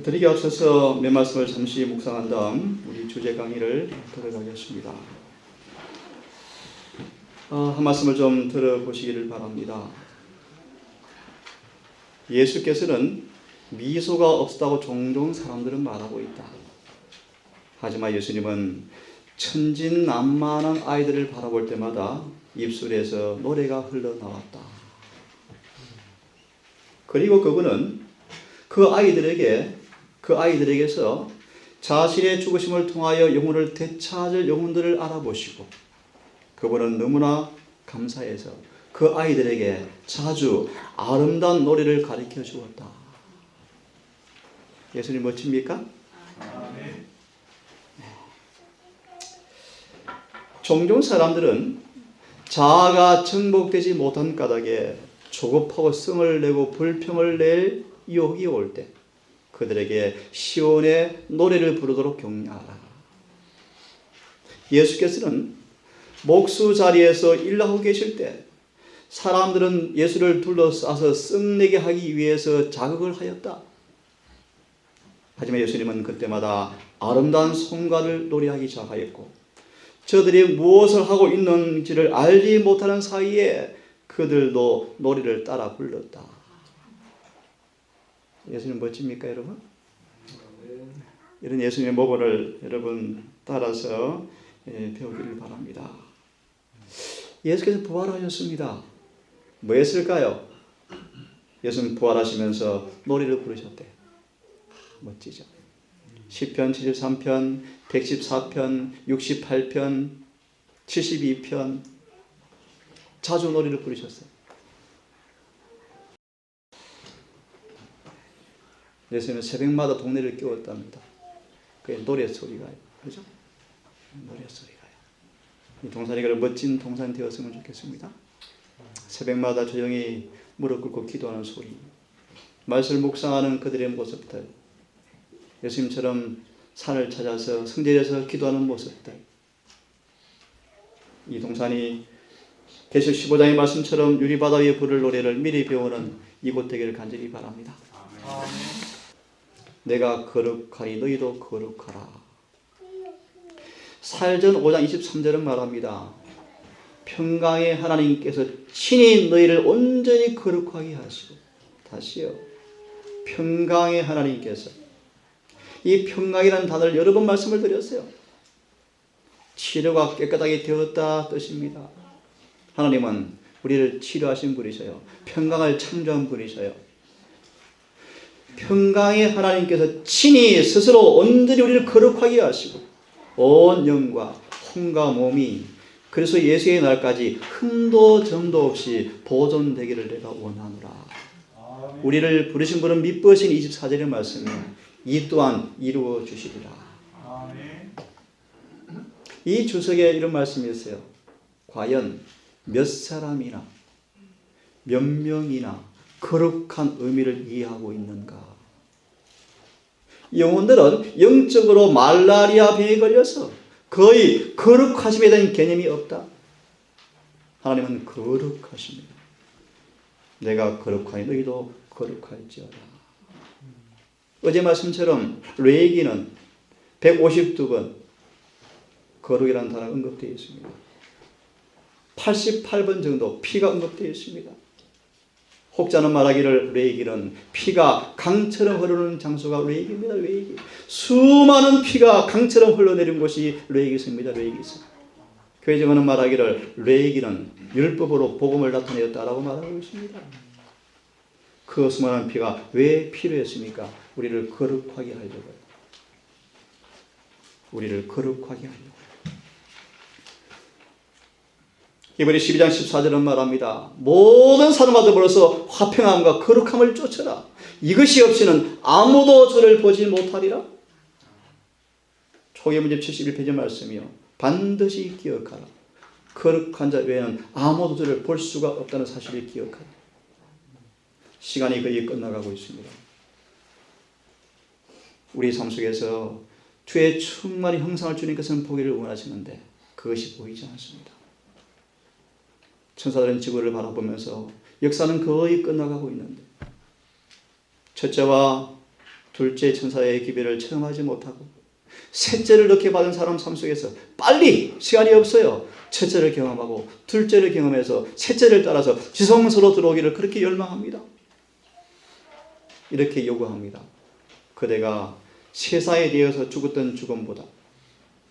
드리기 앞서서 몇 말씀을 잠시 묵상한 다음 우리 주제 강의를 들어가겠습니다. 한 말씀을 좀 들어보시기를 바랍니다. 예수께서는 미소가 없다고 종종 사람들은 말하고 있다. 하지만 예수님은 천진난만한 아이들을 바라볼 때마다 입술에서 노래가 흘러나왔다. 그리고 그분은 그 아이들에게서 자신의 죽으심을 통하여 영혼을 되찾을 영혼들을 알아보시고 그분은 너무나 감사해서 그 아이들에게 자주 아름다운 노래를 가르쳐 주었다. 예수님 멋집니까? 아멘. 종종 사람들은 자아가 정복되지 못한 까닭에 조급하고 성을 내고 불평을 낼 유혹이 올 때 그들에게 시온의 노래를 부르도록 격려하라. 예수께서는 목수 자리에서 일하고 계실 때 사람들은 예수를 둘러싸서 썩내게 하기 위해서 자극을 하였다. 하지만 예수님은 그때마다 아름다운 성가를 노래하기 시작하였고 저들이 무엇을 하고 있는지를 알지 못하는 사이에 그들도 노래를 따라 불렀다. 예수님 멋집니까, 여러분? 이런 예수님의 모범을 여러분 따라서 배우기를 바랍니다. 예수께서 부활하셨습니다. 뭐 했을까요? 예수님 부활하시면서 노래를 부르셨대. 멋지죠? 시편 73편, 114편, 68편, 72편 자주 노래를 부르셨어요. 예수님은 새벽마다 동네를 깨웠답니다. 그게 노래 소리가요. 그렇죠? 노래 소리가요. 이 동산이가 멋진 동산이 되었으면 좋겠습니다. 새벽마다 조용히 무릎 꿇고 기도하는 소리, 말씀을 묵상하는 그들의 모습들, 예수님처럼 산을 찾아서 성전에서 기도하는 모습들, 이 동산이 계시록 15장의 말씀처럼 유리바다 위에 부를 노래를 미리 배우는 이곳 되기를 간절히 바랍니다. 아멘. 내가 거룩하니 너희도 거룩하라. 사일전 5장 23절은 말합니다. 평강의 하나님께서 친히 너희를 온전히 거룩하게 하시고, 다시요, 평강의 하나님께서, 이 평강이라는 단어를 여러 번 말씀을 드렸어요. 치료가 깨끗하게 되었다 뜻입니다. 하나님은 우리를 치료하신 분이셔요. 평강을 창조한 분이셔요. 평강의 하나님께서 친히 스스로 온전히 우리를 거룩하게 하시고 온 영과 혼과 몸이 그래서 예수의 날까지 흠도 점도 없이 보존되기를 내가 원하노라. 아멘. 우리를 부르신 분은 미쁘신 24절의 말씀이요 이 또한 이루어 주시리라. 아멘. 이 주석에 이런 말씀이 있어요. 과연 몇 사람이나 몇 명이나 거룩한 의미를 이해하고 있는가? 영혼들은 영적으로 말라리아 병에 걸려서 거의 거룩하심에 대한 개념이 없다. 하나님은 거룩하십니다. 내가 거룩하니 너희도 거룩할지어다. 어제 말씀처럼 레위기는 152번 거룩이라는 단어가 언급되어 있습니다. 88번 정도 피가 언급되어 있습니다. 혹자는 말하기를 레위기는 피가 강처럼 흐르는 장소가 레위기입니다. 레위기. 수많은 피가 강처럼 흘러내린 곳이 레위기서입니다. 레위기서. 교회정언은 말하기를 레위기는 율법으로 복음을 나타내었다라고 말하고 있습니다. 그 수많은 피가 왜 필요했습니까? 우리를 거룩하게 하려고요. 우리를 거룩하게 하려고요. 히브리 12장 14절은 말합니다. 모든 사람마다로서 화평함과 거룩함을 쫓아라. 이것이 없이는 아무도 저를 보지 못하리라. 초계문집 71페이지 말씀이요. 반드시 기억하라. 거룩한 자 외에는 아무도 저를 볼 수가 없다는 사실을 기억하라. 시간이 거의 끝나가고 있습니다. 우리 삶 속에서 주의 충만히 형상을 주님 것은 보기를 원하시는데 그것이 보이지 않습니다. 천사들은 지구를 바라보면서 역사는 거의 끝나가고 있는데 첫째와 둘째 천사의 기별을 체험하지 못하고 셋째를 넣게 받은 사람 삶 속에서 빨리 시간이 없어요. 첫째를 경험하고 둘째를 경험해서 셋째를 따라서 지성소로 들어오기를 그렇게 열망합니다. 이렇게 요구합니다. 그대가 세상에 대해서 죽었던 죽음보다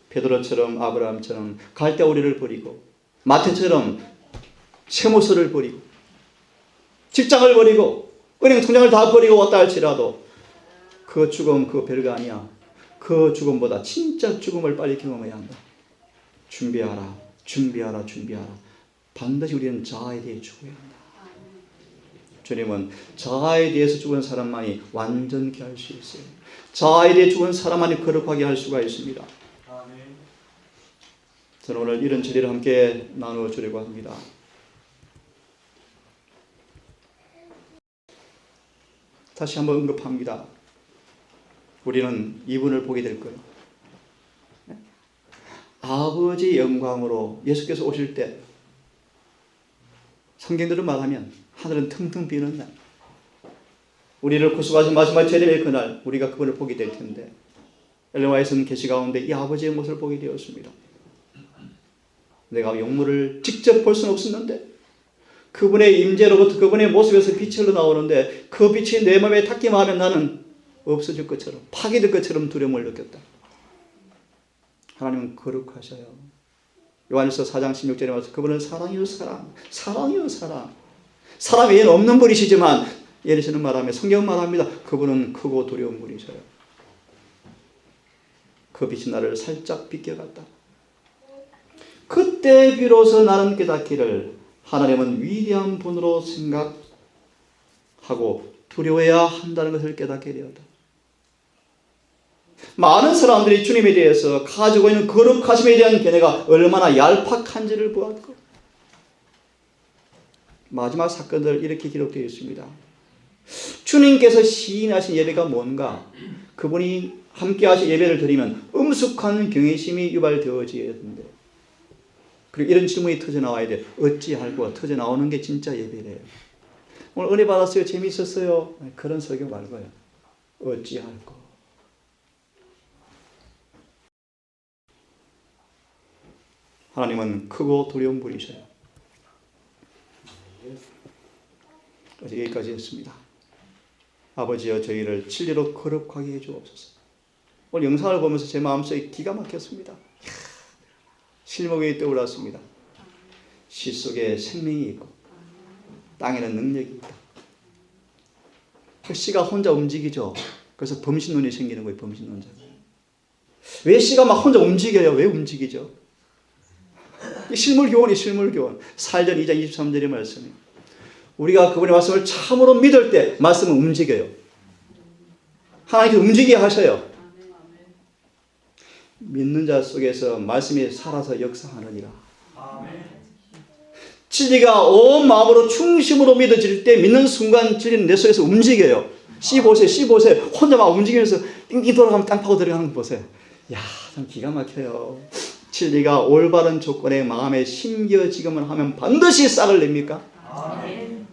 베드로처럼 아브라함처럼 갈대오리를 버리고 마태처럼 세모서를 버리고 직장을 버리고 은행 통장을 다 버리고 왔다 할지라도 그 죽음 그거 별거 아니야. 그 죽음보다 진짜 죽음을 빨리 경험해야 한다. 준비하라. 준비하라. 준비하라. 반드시 우리는 자아에 대해 죽어야 한다. 주님은 자아에 대해서 죽은 사람만이 완전케 할 수 있어요. 자아에 대해 죽은 사람만이 거룩하게 할 수가 있습니다. 저는 오늘 이런 진리를 함께 나누어 주려고 합니다. 다시 한번 언급합니다. 우리는 이분을 보게 될 거예요. 아버지 영광으로 예수께서 오실 때 성경대로 말하면 하늘은 텅텅 비는 날, 우리를 구속하신 마지막 재림의 그날 우리가 그분을 보게 될 텐데 엘레와에서는 계시 가운데 이 아버지의 모습을 보게 되었습니다. 내가 영물을 직접 볼 수는 없었는데 그분의 임재로부터 그분의 모습에서 빛이 흘러나오는데 그 빛이 내 몸에 닿기만 하면 나는 없어질 것처럼 파괴될 것처럼 두려움을 느꼈다. 하나님은 거룩하셔요. 요한일서 4장 16절에 와서 그분은 사랑이요 사랑, 사랑이요 사랑. 사랑 외에는 없는 분이시지만 예리서는 말하며 성경은 말합니다. 그분은 크고 두려운 분이셔요. 그 빛이 나를 살짝 비껴갔다. 그때 비로소 나는 깨닫기를 하나님은 위대한 분으로 생각하고 두려워해야 한다는 것을 깨닫게 되었다. 많은 사람들이 주님에 대해서 가지고 있는 거룩하심에 대한 견해가 얼마나 얄팍한지를 보았고 마지막 사건들 이렇게 기록되어 있습니다. 주님께서 시인하신 예배가 뭔가? 그분이 함께 하신 예배를 드리면 엄숙한 경외심이 유발되어져야 되는데 그리고 이런 질문이 터져 나와야 돼. 어찌할꼬 터져 나오는 게 진짜 예배래요. 오늘 은혜 받았어요? 재미있었어요? 그런 설교 말고요. 어찌할꼬. 하나님은 크고 두려운 분이셔요. 여기까지 했습니다. 아버지여 저희를 진리로 거룩하게 해주옵소서. 오늘 영상을 보면서 제 마음속에 기가 막혔습니다. 실목이 떠올랐습니다. 시 속에 생명이 있고 땅에는 능력이 있다. 그 씨가 혼자 움직이죠. 그래서 범신론이 생기는 거예요. 범신론자. 왜 씨가 막 혼자 움직여요? 왜 움직이죠? 실물교훈이 실물교훈. 살전 2장 23절의 말씀이 우리가 그분의 말씀을 참으로 믿을 때 말씀은 움직여요. 하나님께서 움직이게 하셔요. 믿는 자 속에서 말씀이 살아서 역사하느니라. 진리가 온 마음으로 중심으로 믿어질 때 믿는 순간 진리는 내 속에서 움직여요. 씨 보세요. 혼자 막 움직이면서 띵띵 돌아가면 땅 파고 들어가는 거 보세요. 야, 참 기가 막혀요. 진리가 올바른 조건에 마음에 심겨지기만 하면 반드시 싹을 냅니까? 아멘.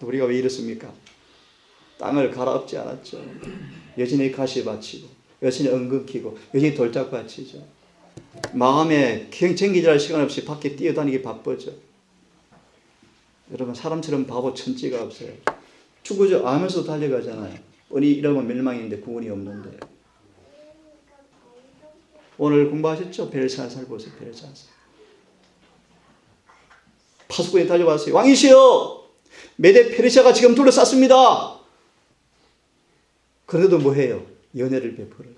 우리가 왜 이렇습니까? 땅을 갈아엎지 않았죠. 여전히 가시밭이고 여전히 엉겅퀴고 여전히 돌짝밭이죠. 마음에 챙기질 시간 없이 밖에 뛰어다니기 바쁘죠. 여러분 사람처럼 바보 천지가 없어요. 죽으죠. 알면서 달려가잖아요. 언니 이러면 멸망인데 구원이 없는데. 오늘 공부하셨죠? 벨사살 보세요. 벨사살. 파수꾼이 달려왔어요. 왕이시여! 메데 페르시아가 지금 둘러쌌습니다. 그래도 뭐해요? 연애를 베풀어요.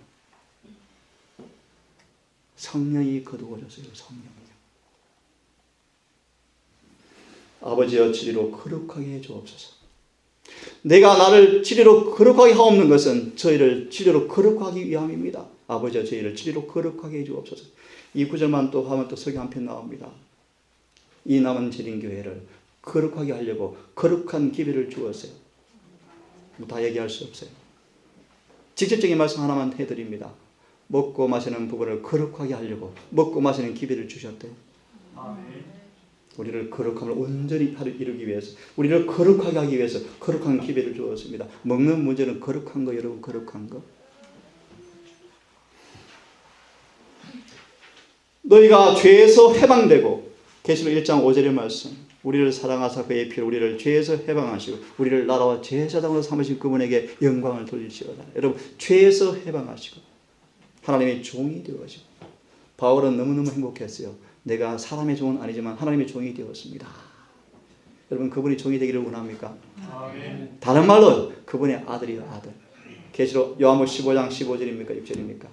성령이 거두어졌어요. 성령이. 아버지여 진리로 거룩하게 해주옵소서. 내가 나를 진리로 거룩하게 하옵는 것은 저희를 진리로 거룩하기 위함입니다. 아버지여 저희를 진리로 거룩하게 해주옵소서. 이 구절만 또 하면 또 설교 한 편 나옵니다. 이 남은 재림교회를 거룩하게 하려고 거룩한 기별을 주었어요. 뭐 다 얘기할 수 없어요. 직접적인 말씀 하나만 해드립니다. 먹고 마시는 부분을 거룩하게 하려고 먹고 마시는 기별을 주셨대요. 우리를 거룩함을 온전히 이루기 위해서, 우리를 거룩하게 하기 위해서 거룩한 기회를 주었습니다. 먹는 문제는 거룩한 거, 여러분, 거룩한 거. 너희가 죄에서 해방되고, 계시록 1장 5절의 말씀, 우리를 사랑하사 그의 피로 우리를 죄에서 해방하시고 우리를 나라와 제사장으로 삼으신 그분에게 영광을 돌리시오다. 여러분, 죄에서 해방하시고 하나님의 종이 되어가시고, 바울은 너무너무 행복했어요. 내가 사람의 종은 아니지만 하나님의 종이 되었습니다. 여러분, 그분이 종이 되기를 원합니까? 아멘. 다른 말로 그분의 아들이요, 아들. 계시록 요한복음 15장 15절입니까? 6절입니까?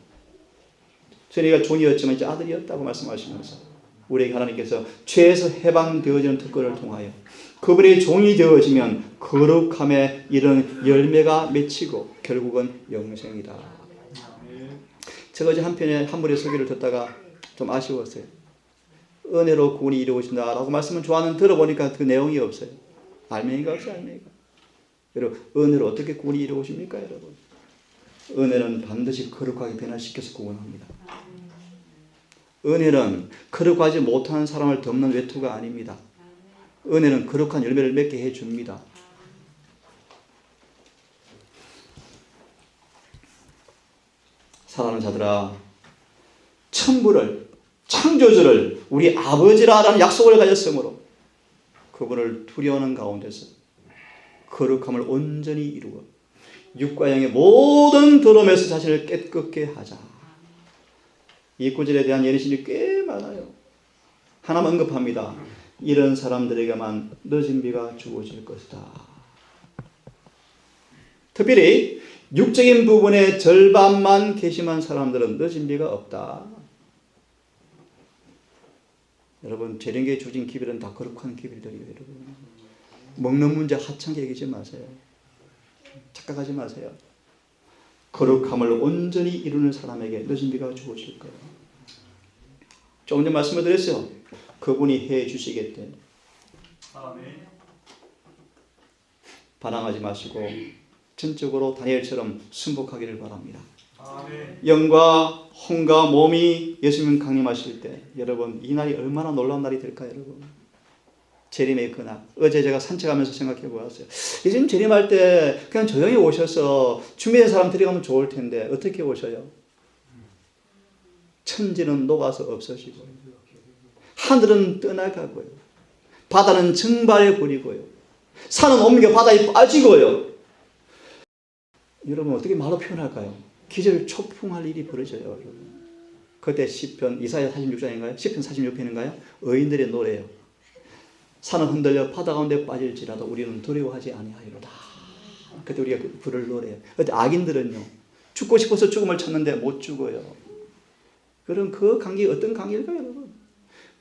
저희가 종이었지만 이제 아들이었다고 말씀하시면서 우리에게 하나님께서 죄에서 해방되어지는 특권을 통하여 그분의 종이 되어지면 거룩함에 이른 열매가 맺히고 결국은 영생이다. 제가 어제 한편에 한 분의 소개를 듣다가 좀 아쉬웠어요. 은혜로 구원이 이루어진다라고 말씀은 좋아하는 들어보니까 그 내용이 없어요. 알맹이가 없어요. 알맹이가. 여러분, 은혜로 어떻게 구원이 이루어집니까? 여러분, 은혜는 반드시 거룩하게 변화시켜서 구원합니다. 은혜는 거룩하지 못하는 사람을 덮는 외투가 아닙니다. 은혜는 거룩한 열매를 맺게 해줍니다. 사랑하는 자들아, 천부를, 창조주를 우리 아버지라는 약속을 가졌으므로 그분을 두려워하는 가운데서 거룩함을 온전히 이루어 육과 영의 모든 더러움에서 자신을 깨끗게 하자. 이 구절에 대한 예리신이 꽤 많아요. 하나만 언급합니다. 이런 사람들에게만 늦은 비가 주어질 것이다. 특별히 육적인 부분의 절반만 개심한 사람들은 늦은 비가 없다. 여러분, 재림교에 주어진 기별은 다 거룩한 기별들이에요. 여러분, 먹는 문제 하찮게 여기지 마세요. 착각하지 마세요. 거룩함을 온전히 이루는 사람에게 늦은 비가 주어질 거예요. 조금 전 말씀을 드렸어요. 그분이 해 주시겠대. 반항하지 마시고 전적으로 다니엘처럼 순복하기를 바랍니다. 영과 혼과 몸이 예수님 강림하실 때, 여러분, 이 날이 얼마나 놀라운 날이 될까요? 여러분, 재림의 그날. 어제 제가 산책하면서 생각해 보았어요. 예수님 재림할 때 그냥 조용히 오셔서 준비된 사람 데려가면 좋을 텐데 어떻게 오셔요? 천지는 녹아서 없어지고요, 하늘은 떠나가고요, 바다는 증발해 버리고요, 산은 옮겨 바다에 빠지고요. 여러분, 어떻게 말로 표현할까요? 기절초풍할 일이 벌어져요. 여러분. 그때 시편, 이사야 46장인가요? 시편 46편인가요? 의인들의 노래예요. 산은 흔들려 바다 가운데 빠질지라도 우리는 두려워하지 아니하리로다. 그때 우리가 그 부를 노래해요. 그때 악인들은요, 죽고 싶어서 죽음을 찾는데 못 죽어요. 그럼 그 관계 어떤 관계일까요, 여러분?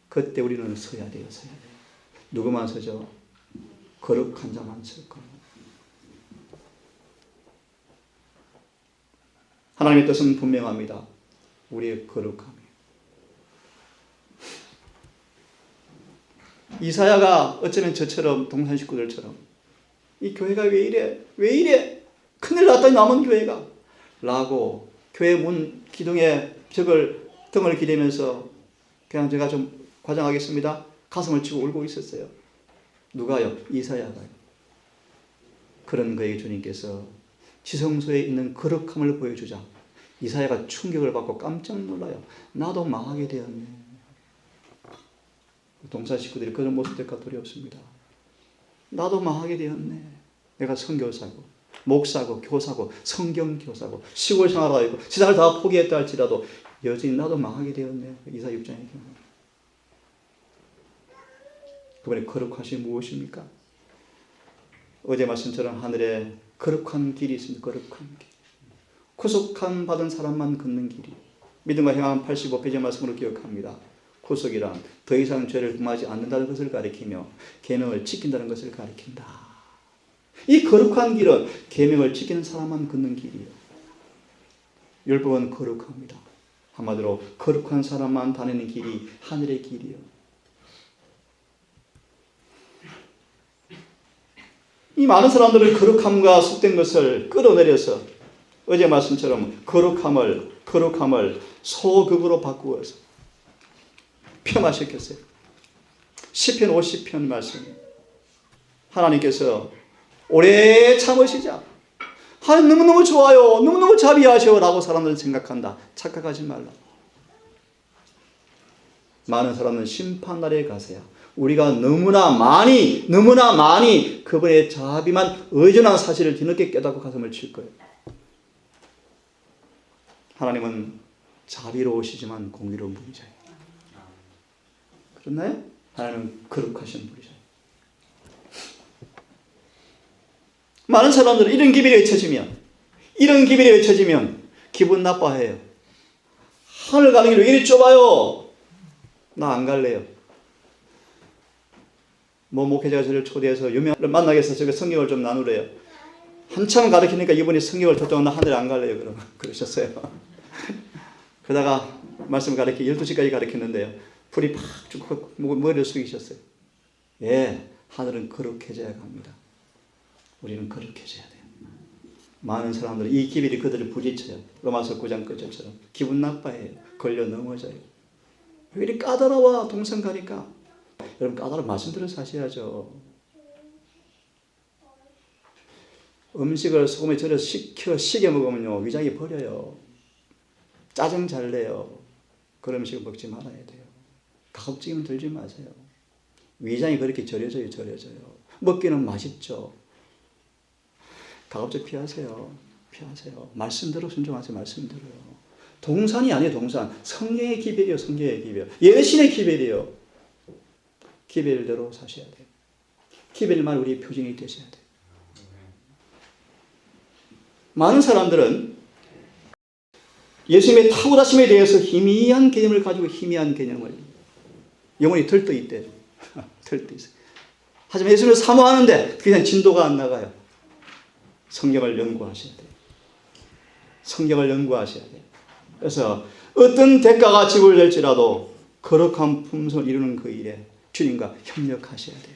그때 우리는 서야 돼요. 서야 돼요. 누구만 서죠? 거룩한 자만 설 거예요. 하나님의 뜻은 분명합니다. 우리의 거룩함이에요. 이사야가 어쩌면 저처럼 동산 식구들처럼 이 교회가 왜 이래? 왜 이래? 큰일 났다, 남은 교회가. 라고 교회 문 기둥에 등을 기대면서 그냥 제가 좀 과장하겠습니다. 가슴을 치고 울고 있었어요. 누가요? 이사야가요. 그런 그에게 주님께서 지성소에 있는 거룩함을 보여주자 이사야가 충격을 받고 깜짝 놀라요. 나도 망하게 되었네. 동사 식구들이 그런 모습 될까 두렵습니다. 나도 망하게 되었네. 내가 선교사고 목사고 교사고 성경교사고 시골 생활하고 세상을 다 포기했다 할지라도 여전히 나도 망하게 되었네. 이사 6장에 경우. 그분의 거룩하심이 무엇입니까? 어제 말씀처럼 하늘에 거룩한 길이 있습니다. 거룩한 길. 구속한 받은 사람만 걷는 길이. 믿음과 행함 85페이지 말씀으로 기억합니다. 구속이란 더 이상 죄를 범하지 않는다는 것을 가리키며 계명을 지킨다는 것을 가리킨다. 이 거룩한 길은 계명을 지키는 사람만 걷는 길이에요. 율법은 거룩합니다. 한마디로 거룩한 사람만 다니는 길이 하늘의 길이에요. 이 많은 사람들은 거룩함과 속된 것을 끌어내려서 어제 말씀처럼 거룩함을 소극으로 바꾸어서 폄하시켰어요. 시편 50편 말씀. 하나님께서 오래 참으시자. 하나님 너무너무 좋아요. 너무너무 자비하셔. 라고 사람들은 생각한다. 착각하지 말라. 많은 사람은 심판날에 가세요. 우리가 너무나 많이 그분의 자비만 의존한 사실을 뒤늦게 깨닫고 가슴을 칠 거예요. 하나님은 자비로우시지만 공의로운 분이세요. 그렇나요? 하나님은 거룩하신 분이세요. 많은 사람들은 이런 기별이 외쳐지면 기분 나빠해요. 하늘 가는 길이 왜 이리 좁아요? 나 안 갈래요. 목회자가 저를 초대해서 유명을 만나겠어. 저게 성경을 좀 나누래요. 한참 가르치니까 이분이 성경을 저쪽은 나 하늘에 안 갈래요. 그러셨어요. 그러다가 말씀 12시까지 가르쳤는데요. 불이 팍 죽고 머리를 숙이셨어요. 예, 하늘은 거룩해져야 갑니다. 우리는 거룩해져야 돼요. 많은 사람들은 이 기별이 그들을 부딪혀요. 로마서 9장 끝절처럼 기분 나빠해요. 걸려 넘어져요. 왜 이리 까다로워? 동성 가니까. 여러분 까다로운 말씀 들어서 하셔야죠. 음식을 소금에 절여 시게 먹으면요 위장이 버려요. 짜증 잘 내요. 그런 음식을 먹지 말아야 돼요. 가급적이면 들지 마세요. 위장이 그렇게 절여져요. 먹기는 맛있죠. 가급적 피하세요. 말씀대로 순종하세요. 말씀대로요. 동산이 아니에요. 동산. 성경의 기별이요. 성경의 기별. 예신의 기별이요. 기별대로 사셔야 돼요. 기별만 우리의 표징이 되셔야 돼요. 많은 사람들은 예수님의 타고나심에 대해서 희미한 개념을 가지고 희미한 개념을 영혼이 들떠 있대요. 들떠 있어요. 하지만 예수님을 사모하는데 그냥 진도가 안 나가요. 성경을 연구하셔야 돼요. 성경을 연구하셔야 돼요. 그래서 어떤 대가가 지불될지라도 거룩한 품성을 이루는 그 일에 주님과 협력하셔야 돼요.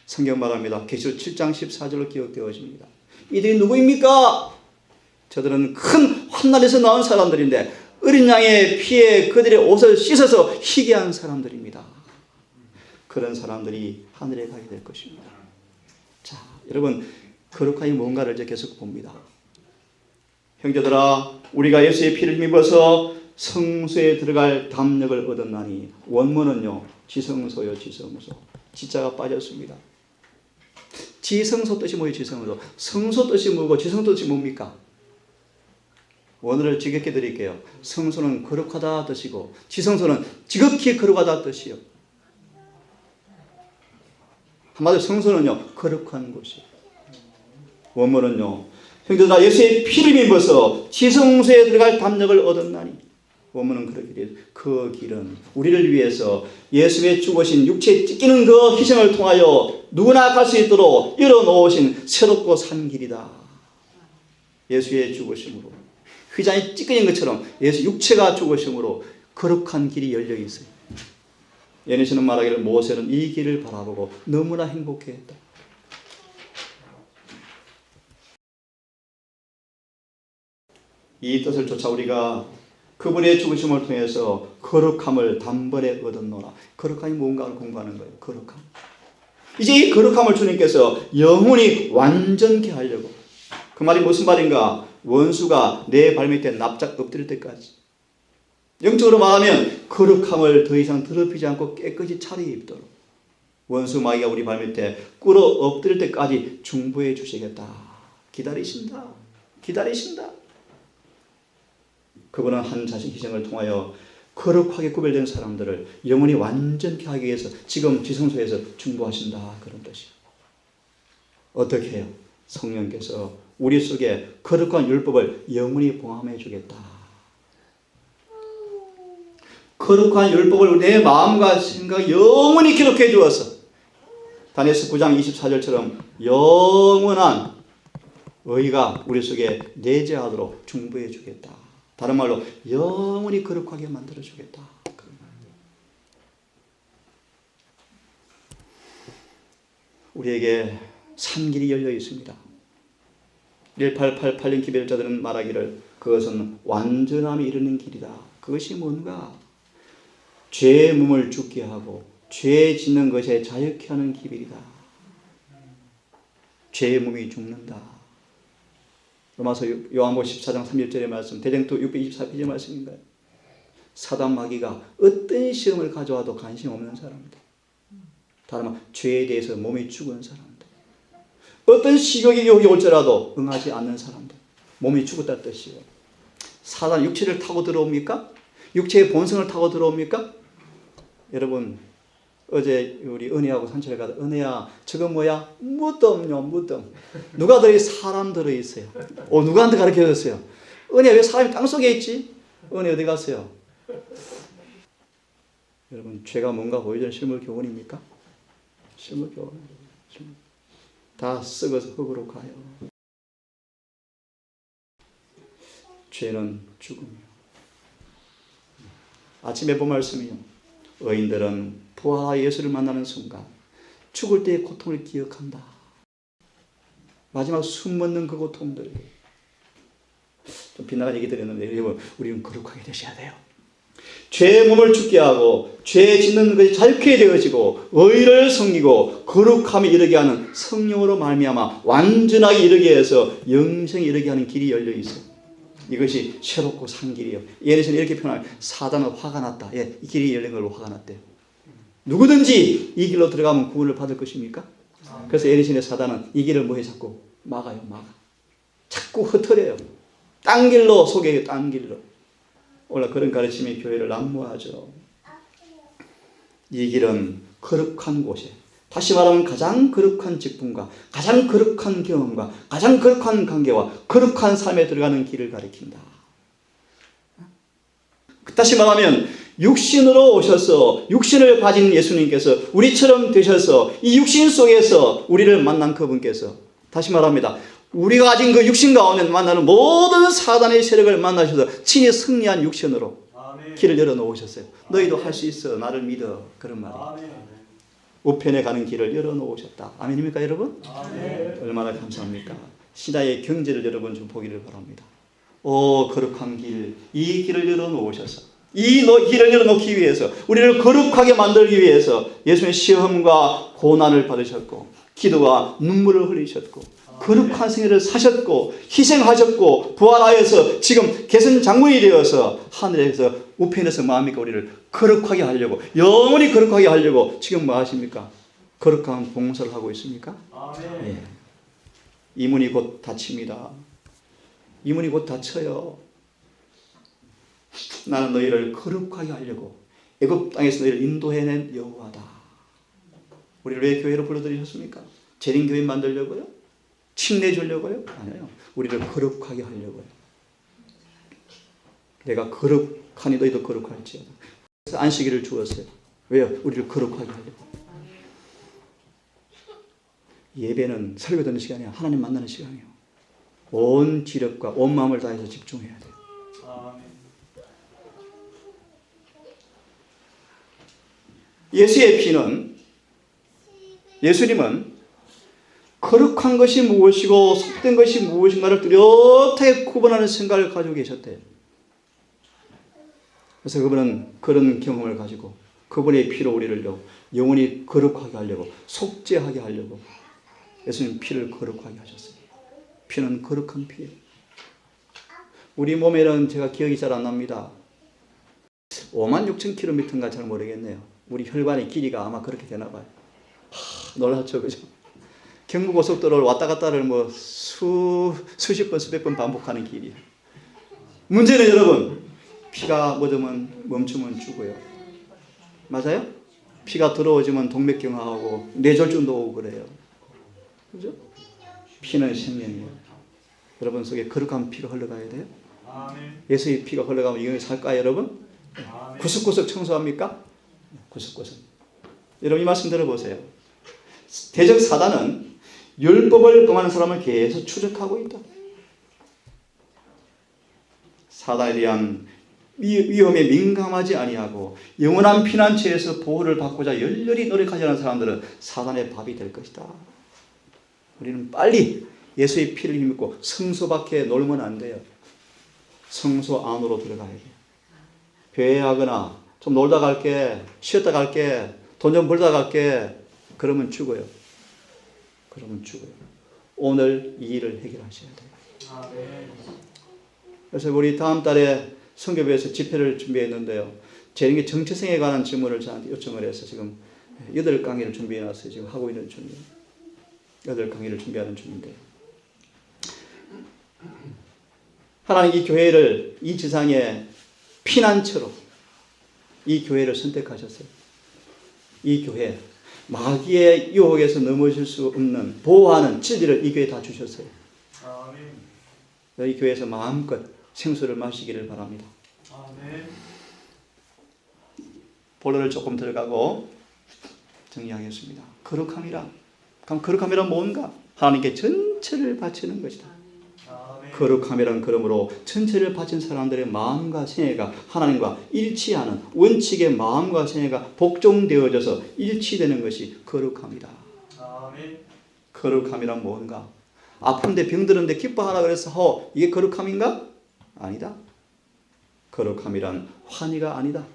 성경 말합니다. 계시록 7장 14절로 기억되어집니다. 이들이 누구입니까? 저들은 큰 환난에서 나온 사람들인데 어린 양의 피에 그들의 옷을 씻어서 희게 한 사람들입니다. 그런 사람들이 하늘에 가게 될 것입니다. 자, 여러분 거룩함이 뭔가를 이제 계속 봅니다. 형제들아, 우리가 예수의 피를 힘입어서 성소에 들어갈 담력을 얻었나니. 원문은요 지성소요. 지성소. 지자가 빠졌습니다. 지성소 뜻이 뭐예요? 지성소. 성소 뜻이 뭐고 지성소 뜻이 뭡니까? 원어를 지겹게 드릴게요. 성소는 거룩하다 뜻이고 지성소는 지극히 거룩하다 뜻이요. 한마디로 성소는요 거룩한 곳이에요. 원문은요 형제들아 예수의 피를 입어서 지성소에 들어갈 담력을 얻었나니. 원문은 그렇게 돼요. 그 길은 우리를 위해서 예수의 죽으신 육체에 찢기는 그 희생을 통하여 누구나 갈 수 있도록 열어놓으신 새롭고 산 길이다. 예수의 죽으심으로 휘장이 찢겨진 것처럼 예수 육체가 죽으심으로 거룩한 길이 열려 있어요. 예니시는 말하기를 모세는 이 길을 바라보고 너무나 행복해했다. 이 뜻을 쫓아 우리가 그분의 죽으심을 통해서 거룩함을 단번에 얻었노라. 거룩함이 뭔가를 공부하는 거예요. 거룩함. 이제 이 거룩함을 주님께서 영원히 완전케 하려고. 그 말이 무슨 말인가? 원수가 내 발밑에 납작 엎드릴 때까지. 영적으로 말하면 거룩함을 더 이상 더럽히지 않고 깨끗이 차려입도록 원수 마귀가 우리 발밑에 꿇어 엎드릴 때까지 중보해 주시겠다. 기다리신다. 그분은 한 자신 희생을 통하여 거룩하게 구별된 사람들을 영원히 완전케 하기 위해서 지금 지성소에서 중보하신다. 그런 뜻이에요. 어떻게 해요? 성령께서 우리 속에 거룩한 율법을 영원히 봉함해 주겠다. 거룩한 율법을 내 마음과 생각 영원히 기록해 주어서 다니엘서 9장 24절처럼 영원한 의가 우리 속에 내재하도록 중보해 주겠다. 다른 말로 영원히 거룩하게 만들어 주겠다. 우리에게 산 길이 열려 있습니다. 1888년 기별자들은 말하기를 그것은 완전함이 이르는 길이다. 그것이 뭔가? 죄의 몸을 죽게 하고 죄 짓는 것에 자유케 하는 기별이다. 죄의 몸이 죽는다. 로마서 요한복음 14장 31절의 말씀, 대전도 624페이지 말씀인가요? 사단 마귀가 어떤 시험을 가져와도 관심 없는 사람들, 다른 말 죄에 대해서 몸이 죽은 사람들, 어떤 시력이 여기 올지라도 응하지 않는 사람들, 몸이 죽었다는 뜻이에요. 사단 육체를 타고 들어옵니까? 육체의 본성을 타고 들어옵니까? 여러분, 어제 우리 은혜하고 산책을 가다, 은혜야 저거 뭐야? 무덤요, 무덤. 누가 들어? 사람 들어있어요. 누구한테 가르쳐줬어요? 은혜야 왜 사람이 땅속에 있지? 은혜 어디 갔어요? 여러분, 죄가 뭔가 보여주는 실물 교훈입니까? 실물 교훈. 다 썩어서 흙으로 가요. 죄는 죽음이요. 아침에 본 말씀이요. 의인들은 부활 예수를 만나는 순간 죽을 때의 고통을 기억한다. 마지막 숨 멎는 그 고통들. 좀 빗나간 얘기 드렸는데 여러분, 우리는 거룩하게 되셔야 돼요. 죄의 몸을 죽게 하고 죄 짓는 것이 자유케 되어지고 의를 섬기고 거룩함에 이르게 하는 성령으로 말미암아 완전하게 이르게 해서 영생에 이르게 하는 길이 열려 있어요. 이것이 새롭고 산 길이에요. 예전에는 이렇게 표현하면 사단은 화가 났다. 예, 이 길이 열린 걸로 화가 났대요. 누구든지 이 길로 들어가면 구원을 받을 것입니까? 그래서 예전에 사단은 이 길을 뭐해 자꾸 막아요. 막아. 자꾸 흩어려요. 딴 길로 속여요. 딴 길로. 원래 그런 가르침이 교회를 난무하죠. 이 길은 거룩한 곳에, 다시 말하면 가장 거룩한 직분과 가장 거룩한 경험과 가장 거룩한 관계와 거룩한 삶에 들어가는 길을 가리킨다. 다시 말하면 육신으로 오셔서 육신을 가진 예수님께서 우리처럼 되셔서 이 육신 속에서 우리를 만난 그분께서, 다시 말합니다, 우리가 가진 그 육신 가운데 만나는 모든 사단의 세력을 만나셔서 친히 승리한 육신으로 길을 열어놓으셨어요. 너희도 할 수 있어. 나를 믿어. 그런 말이에요. 우편에 가는 길을 열어놓으셨다. 아멘입니까 여러분? 얼마나 감사합니까? 신화의 경제를 여러분 좀 보기를 바랍니다. 거룩한 길, 이 길을 열어놓으셔서 이 길을 열어놓기 위해서 우리를 거룩하게 만들기 위해서 예수님의 시험과 고난을 받으셨고 기도와 눈물을 흘리셨고 거룩한 생애를 사셨고 희생하셨고 부활하여서 지금 계승 장군이 되어서 하늘에서 우편에서 마음이니까 우리를 거룩하게 하려고, 영원히 거룩하게 하려고 지금 뭐 하십니까? 거룩한 봉사를 하고 있습니까? 네. 이 문이 곧 닫힙니다. 이 문이 곧 닫혀요. 나는 너희를 거룩하게 하려고 애굽 땅에서 너희를 인도해낸 여호와다. 우리를 왜 교회로 불러들이셨습니까? 재림교회 만들려고요? 침례 주려고요? 아니요. 우리를 거룩하게 하려고요. 내가 거룩하니 너희도 거룩할지어다. 그래서 안식일을 주었어요. 왜요? 우리를 거룩하게 하려고. 예배는 설교 듣는 시간이 아니야. 하나님 만나는 시간이에요. 온 지력과 온 마음을 다해서 집중해야 돼요. 예수님은 거룩한 것이 무엇이고 속된 것이 무엇인가를 뚜렷하게 구분하는 생각을 가지고 계셨대요. 그래서 그분은 그런 경험을 가지고 그분의 피로 우리를 영원히 거룩하게 하려고, 속죄하게 하려고 예수님 피를 거룩하게 하셨어요. 피는 거룩한 피예요. 우리 몸에는 제가 기억이 잘 안 납니다. 56,000km인가 잘 모르겠네요. 우리 혈관의 길이가 아마 그렇게 되나 봐요. 놀랍죠, 그죠? 경부고속도로를 왔다 갔다를 뭐 수십 번, 수백 번 반복하는 길이에요. 문제는 여러분, 피가 멈추면 죽어요. 맞아요? 피가 들어오지면 동맥경화하고 뇌졸중도 오고 그래요. 그죠? 피는 생명이에요. 여러분 속에 거룩한 피가 흘러가야 돼요. 예수의 피가 흘러가면 영원히 살까요, 여러분? 구석구석 청소합니까? 구석구석. 여러분 이 말씀 들어보세요. 대적 사단은 율법을 범하는 사람을 계속 추적하고 있다. 사단에 대한 위험에 민감하지 아니하고 영원한 피난처에서 보호를 받고자 열렬히 노력하지 않은 사람들은 사단의 밥이 될 것이다. 우리는 빨리 예수의 피를 힘입고 성소 밖에 놀면 안 돼요. 성소 안으로 들어가야 돼요. 배회하거나 좀 놀다 갈게, 쉬었다 갈게, 돈 좀 벌다 갈게. 그러면 죽어요. 그러면 죽어요. 오늘 이 일을 해결하셔야 돼요. 그래서 우리 다음 달에 선교부에서 집회를 준비했는데요. 제 정체성에 관한 질문을 저한테 요청을 해서 지금 8강의를 준비해놨어요. 지금 하고 있는 중이에요. 8강의를 준비하는 중인데요. 하나님 이 교회를 이 지상의 피난처로 이 교회를 선택하셨어요. 이 교회 마귀의 유혹에서 넘어질 수 없는 보호하는 진리를 이 교회에 다 주셨어요. 이 교회에서 마음껏 생수를 마시기를 바랍니다. 본론을 조금 들어가고 정리하겠습니다. 거룩함이란 그럼 거룩함이란 뭔가? 하나님께 전체를 바치는 것이다. 거룩함이란 그러므로 전체를 바친 사람들의 마음과 생애가 하나님과 일치하는 원칙의 마음과 생애가 복종되어져서 일치되는 것이 거룩함이다. 거룩함이란 뭔가? 아픈데 병들었는데 기뻐하라 그래서 이게 거룩함인가? 아니다. 거룩함이란 환희가 아니다.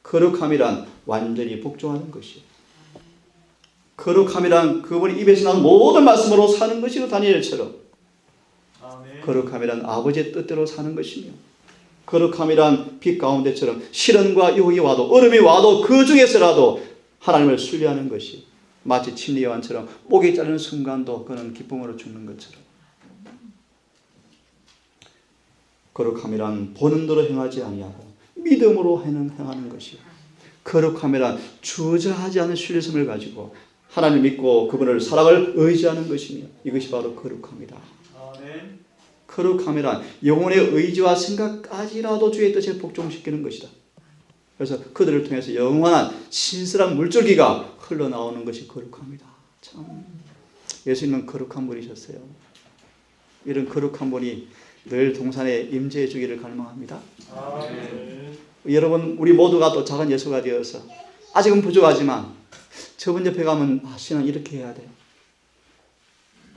거룩함이란 완전히 복종하는 것이요. 거룩함이란 그분이 입에서 나온 모든 말씀으로 사는 것이요. 다니엘처럼. 거룩함이란 아버지의 뜻대로 사는 것이며 거룩함이란 빛 가운데처럼 시련과 유혹이 와도 얼음이 와도 그 중에서라도 하나님을 순례하는 것이 마치 침례요한처럼 목이 자르는 순간도 그는 기쁨으로 죽는 것처럼 거룩함이란 보는 대로 행하지 아니하고 믿음으로 행하는 것이요. 거룩함이란 주저하지 않은 신뢰심을 가지고 하나님을 믿고 그분을 사랑을 의지하는 것이며 이것이 바로 거룩함이다. 거룩함이란 영혼의 의지와 생각까지라도 주의 뜻에 복종시키는 것이다. 그래서 그들을 통해서 영원한 신실한 물줄기가 흘러나오는 것이 거룩함이다. 참 예수님은 거룩한 분이셨어요. 이런 거룩한 분이 늘 동산에 임재해 주기를 갈망합니다. 여러분 우리 모두가 또 작은 예수가 되어서 아직은 부족하지만 저분 옆에 가면 신앙 이렇게 해야 돼요.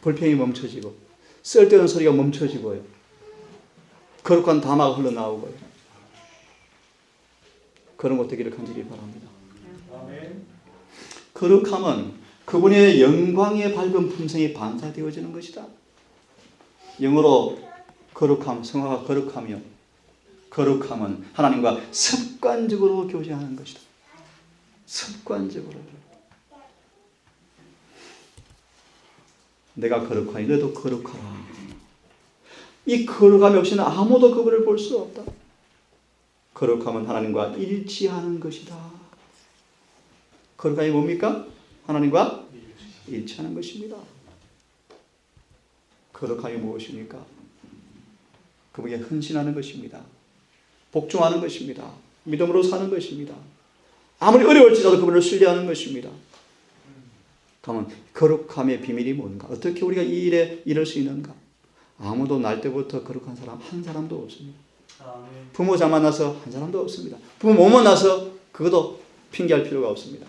불평이 멈춰지고 쓸데없는 소리가 멈춰지고요. 거룩한 담화가 흘러나오고요. 그런 것 되기를 간절히 바랍니다. 거룩함은 그분의 영광의 밝은 품성이 반사되어지는 것이다. 영어로 거룩함, 성화가 거룩하며 거룩함은 하나님과 습관적으로 교제하는 것이다. 습관적으로. 내가 거룩하니 너도 거룩하라. 이 거룩함이 없이는 아무도 그분을 볼 수 없다. 거룩함은 하나님과 일치하는 것이다. 거룩함이 뭡니까? 하나님과 일치하는 것입니다. 거룩함이 무엇입니까? 그분에게 헌신하는 것입니다. 복종하는 것입니다. 믿음으로 사는 것입니다. 아무리 어려울지라도 그분을 신뢰하는 것입니다. 그러면 거룩함의 비밀이 뭔가? 어떻게 우리가 이 일에 이룰 수 있는가? 아무도 날 때부터 거룩한 사람 한 사람도 없습니다. 부모 잘 만나서 한 사람도 없습니다. 부모 못 만나서 그것도 핑계할 필요가 없습니다.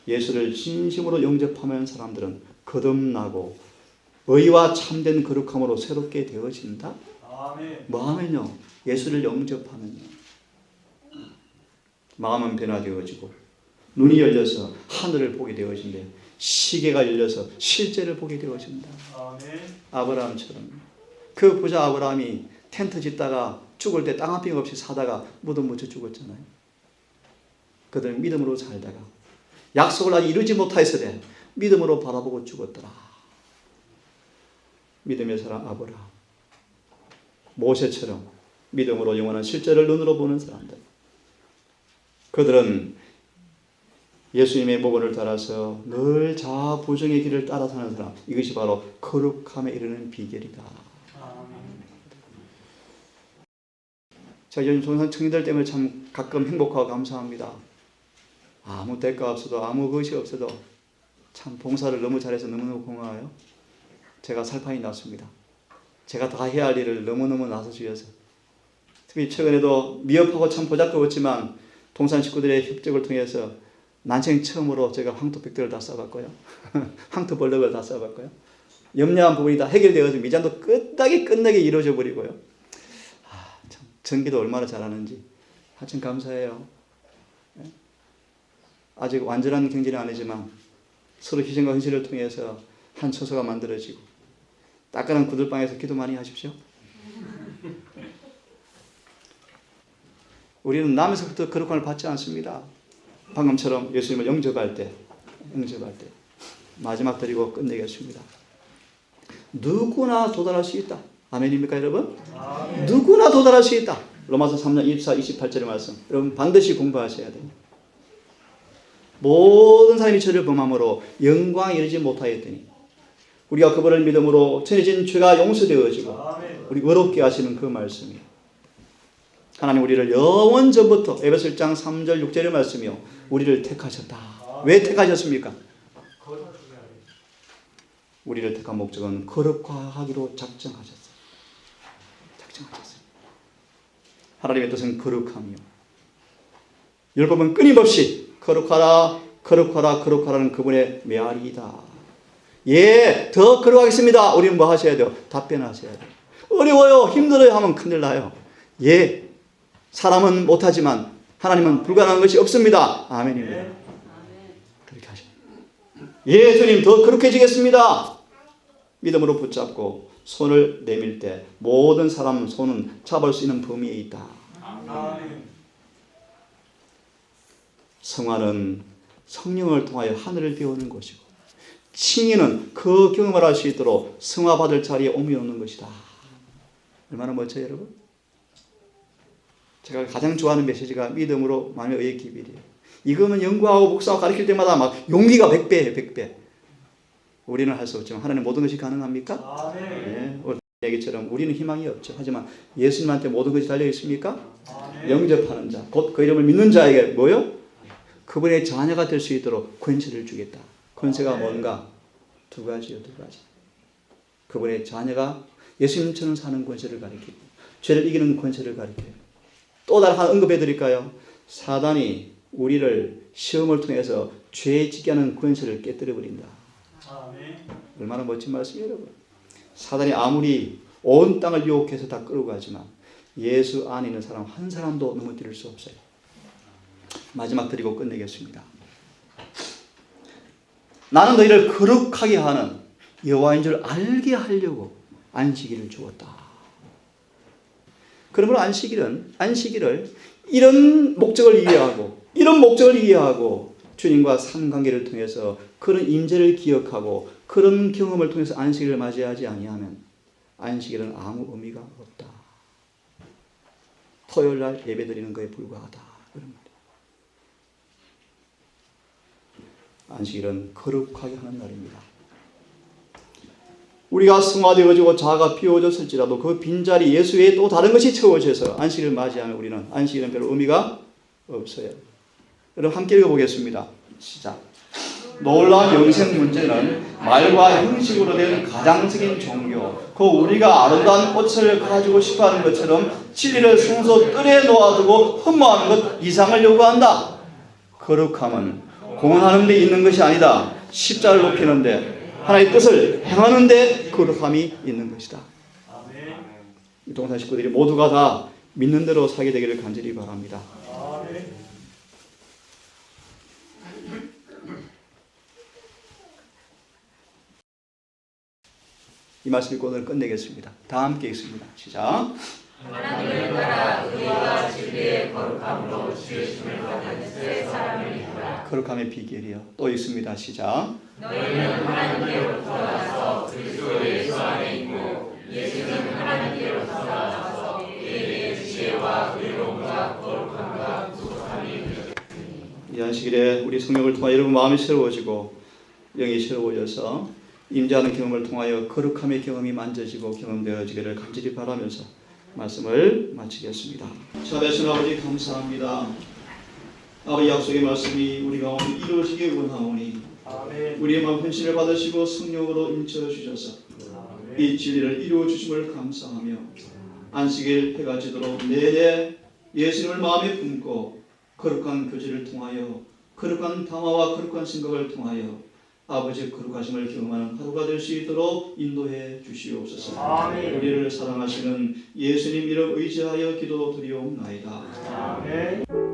예수를 진심으로 영접하면 사람들은 거듭나고 의와 참된 거룩함으로 새롭게 되어진다. 뭐 하면요? 예수를 영접하면요. 마음은 변화되어지고 눈이 열려서 하늘을 보게 되어진대. 시계가 열려서 실제를 보게 되어진다. 아브라함처럼. 그 부자 아브라함이 텐트 짓다가 죽을 때 땅 한 평 없이 사다가 무덤 묻혀 죽었잖아요. 그들은 믿음으로 살다가 약속을 아직 이루지 못하였으되 믿음으로 바라보고 죽었더라. 믿음의 사람 아브라함. 모세처럼 믿음으로 영원한 실제를 눈으로 보는 사람들. 그들은 예수님의 모본을 따라서 늘 자아 부정의 길을 따라 사는 사람. 이것이 바로 거룩함에 이르는 비결이다. 제가 요즘 동산 청년들 때문에 참 가끔 행복하고 감사합니다. 아무 대가 없어도 아무 것이 없어도 참 봉사를 너무 잘해서 너무너무 고마워요. 제가 살판이 났습니다. 제가 다 해야 할 일을 너무너무 나서주셔서 특히 최근에도 미흡하고 참 보잘것없지만 동산 식구들의 협력을 통해서 난생 처음으로 제가 황토백들을 다 써봤고요. 황토벌럭을 다 써봤고요. 염려한 부분이 다 해결되어서 미장도 끝나게 이루어져 버리고요. 참 전기도 얼마나 잘하는지 하여튼 감사해요. 아직 완전한 경제는 아니지만 서로 희생과 헌신을 통해서 한 처소가 만들어지고 따끈한 구들방에서 기도 많이 하십시오. 우리는 남에서부터 거룩함을 받지 않습니다. 방금처럼 예수님을 영접할 때 마지막 드리고 끝내겠습니다. 누구나 도달할 수 있다. 아멘입니까 여러분? 아멘. 누구나 도달할 수 있다. 로마서 3장 24, 28절의 말씀. 여러분 반드시 공부하셔야 돼요. 모든 사람이 죄를 범함으로 영광에 이르지 못하였더니 우리가 그분을 믿음으로 전해진 죄가 용서되어지고 우리 의롭게 하시는 그 말씀이에요. 하나님 우리를 영원 전부터 에베소 1장 3절 6절의 말씀이요 우리를 택하셨다. 왜 택하셨습니까? 우리를 택한 목적은 거룩화하기로 작정하셨어요. 하나님의 뜻은 거룩함이요. 율법은 끊임없이 거룩하라는 그분의 메아리이다. 예, 더 거룩하겠습니다. 우리는 뭐 하셔야 돼요? 답변하셔야 돼요. 어려워요, 힘들어요 하면 큰일 나요. 예, 사람은 못하지만 하나님은 불가능한 것이 없습니다. 아멘입니다. 그렇게 하십니다. 예, 주님 더 거룩해지겠습니다. 믿음으로 붙잡고 손을 내밀 때 모든 사람 손은 잡을 수 있는 범위에 있다. 성화는 성령을 통하여 하늘을 배우는 것이고 칭의는 그 경험을 할 수 있도록 성화받을 자리에 옮겨놓는 것이다. 얼마나 멋져요 여러분? 제가 가장 좋아하는 메시지가 믿음으로 만의 의의 기별이에요. 이거는 연구하고 목사하고 가르칠 때마다 막 용기가 100배예요. 100배. 우리는 할 수 없지만 하나님 모든 것이 가능합니까? 네. 오늘 얘기처럼 우리는 희망이 없죠. 하지만 예수님한테 모든 것이 달려 있습니까? 영접하는 자, 곧 그 이름을 믿는 자에게 뭐요? 그분의 자녀가 될 수 있도록 권세를 주겠다. 권세가 뭔가? 두 가지요. 두 가지. 그분의 자녀가 예수님처럼 사는 권세를 가리키고 죄를 이기는 권세를 가리켜요. 또 다른 하나 언급해 드릴까요? 사단이 우리를 시험을 통해서 죄 짓게 하는 권세를 깨뜨려 버린다. 얼마나 멋진 말씀이에요 여러분. 사단이 아무리 온 땅을 유혹해서 다 끌고 가지만 예수 안에 있는 사람 한 사람도 넘어뜨릴 수 없어요. 마지막 드리고 끝내겠습니다. 나는 너희를 거룩하게 하는 여호와인 줄 알게 하려고 안식일을 주었다. 그러므로 안식일을 이런 목적을 이해하고 주님과 상관계를 통해서 그런 임재를 기억하고 그런 경험을 통해서 안식일을 맞이하지 아니하면 안식일은 아무 의미가 없다. 토요일날 예배드리는 것에 불과하다. 그런 말이에요. 안식일은 거룩하게 하는 날입니다. 우리가 성화되어지고 자아가 비워졌을지라도 그 빈자리 예수 외에 또 다른 것이 채워져서 안식일을 맞이하면 우리는 안식일은 별로 의미가 없어요. 여러분 함께 읽어보겠습니다. 시작. 놀라운 영생 문제는 말과 형식으로 된 가장적인 종교, 그 우리가 아름다운 꽃을 가지고 싶어하는 것처럼 진리를 성소 뜰에 놓아두고 흠모하는 것 이상을 요구한다. 거룩함은 공헌하는 데 있는 것이 아니다. 십자를 높이는데 하나님의 뜻을 행하는 데 거룩함이 있는 것이다. 이 동산 식구들이 모두가 다 믿는 대로 살게 되기를 간절히 바랍니다. 이 말씀 읽고 오늘 끝내겠습니다. 다 함께 읽습니다. 시작. 하나님을 따라 의와 진리의 거룩함으로 지으심을 받은 새 사람을 이루라. 거룩함의 비결이요. 또 읽습니다. 시작. 너희는 하나님께로부터 나서 그리스도 예수 안에 있고 예수는 하나님께로부터 나서 그에게 지혜와 의로움과 거룩함과 구속함이 있으니. 이 안식일에 우리 성령을 통하여 여러분 마음이 새로워지고 영이 새로워져서 임재하는 경험을 통하여 거룩함의 경험이 만져지고 경험되어지기를 간절히 바라면서 말씀을 마치겠습니다. 자비하신 아버지 감사합니다. 아버지 약속의 말씀이 우리 가운데 이루어지길 원하오니 우리의 마음 헌신을 받으시고 성령으로 임재해 주셔서 이 진리를 이루어 주심을 감사하며 안식일 해가 지도록 내내 예수님을 마음에 품고 거룩한 교제를 통하여 거룩한 담화와 거룩한 생각을 통하여 아버지의 거룩하심을 경험하는 하루가 될 수 있도록 인도해 주시옵소서. 아멘. 우리를 사랑하시는 예수님 이름 의지하여 기도드리옵나이다. 아멘.